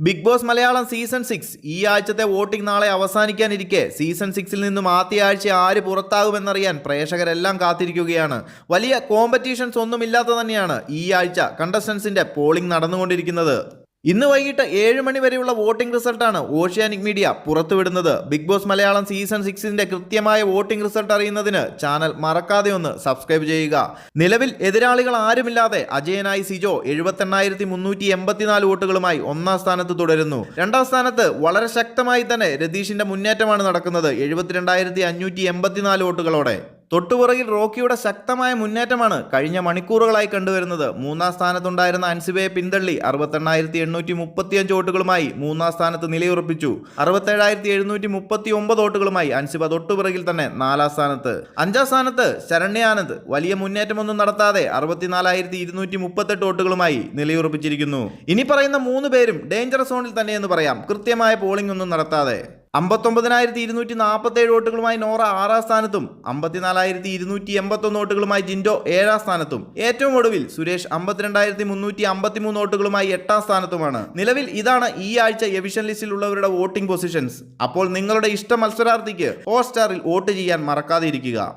Big boss Malayalam season 6 ഈ ആഴ്ചത്തെ voting നാളെ അവസാനിക്കാനിരിക്കെ സീസൺ 6-ൽ നിന്നും ആദ്യ ആഴ്ച ആര് പുറത്താകുമെന്നറിയാൻ പ്രേക്ഷകരെല്ലാം കാത്തിരിക്കുകയാണ്. വലിയ കോമ്പറ്റീഷൻസ് ഒന്നുമില്ലാത്ത തന്നെയാണ് ഈ ആഴ്ച കണ്ടസ്റ്റൻസിന്റെ പോളിംഗ് നടന്നുകൊണ്ടിരിക്കുന്നത്. ഇന്ന് വൈകിട്ട് 7 മണി വരെയുള്ള വോട്ടിംഗ് റിസൾട്ടാണ് ഓഷ്യാനിക് മീഡിയ പുറത്തുവിടുന്നത്. ബിഗ് ബോസ് മലയാളം സീസൺ 6-ന്റെ കൃത്യമായ വോട്ടിംഗ് റിസൾട്ട് അറിയുന്നതിന് ചാനൽ മറക്കാതെ ഒന്ന് സബ്സ്ക്രൈബ് ചെയ്യുക. നിലവിൽ എതിരാളികൾ ആരുമില്ലാതെ അജയനായി സിജോ 78,384 വോട്ടുകളുമായി ഒന്നാം സ്ഥാനത്ത് തുടരുന്നു. രണ്ടാം സ്ഥാനത്ത് വളരെ ശക്തമായി തന്നെ രതീഷിന്റെ മുന്നേറ്റമാണ് നടക്കുന്നത് 72,584 വോട്ടുകളോടെ. തൊട്ടുപുറകിൽ റോക്കിയുടെ ശക്തമായ മുന്നേറ്റമാണ് കഴിഞ്ഞ മണിക്കൂറുകളായി കണ്ടുവരുന്നത്. മൂന്നാം സ്ഥാനത്തുണ്ടായിരുന്ന അൻസിബയെ പിന്തള്ളി 68,835 വോട്ടുകളുമായി മൂന്നാം സ്ഥാനത്ത് നിലയുറപ്പിച്ചു. 67,739 വോട്ടുകളുമായി അൻസിബ തൊട്ടുപുറകിൽ തന്നെ നാലാം സ്ഥാനത്ത്. അഞ്ചാം സ്ഥാനത്ത് ശരണ്യ ആനന്ദ് വലിയ മുന്നേറ്റമൊന്നും നടത്താതെ 64,238 വോട്ടുകളുമായി നിലയുറപ്പിച്ചിരിക്കുന്നു. ഇനി പറയുന്ന 3 പേരും ഡേഞ്ചർ സോണിൽ തന്നെയെന്ന് പറയാം, കൃത്യമായ പോളിംഗ് ഒന്നും നടത്താതെ. 59,247 വോട്ടുകളുമായി നോറ 6-ാം സ്ഥാനത്തും 54,281 വോട്ടുകളുമായി ജിൻഡോ 7-ാം സ്ഥാനത്തും ഏറ്റവും ഒടുവിൽ സുരേഷ് 52,353 വോട്ടുകളുമായി 8-ാം സ്ഥാനത്തുമാണ്. നിലവിൽ ഇതാണ് ഈ ആഴ്ച എവിഷൻ ലിസ്റ്റിൽ ഉള്ളവരുടെ വോട്ടിംഗ് പൊസിഷൻസ്. അപ്പോൾ നിങ്ങളുടെ ഇഷ്ട മത്സരാർത്ഥിക്ക് ഹോട്ട്സ്റ്റാറിൽ വോട്ട് ചെയ്യാൻ മറക്കാതെ ഇരിക്കുക.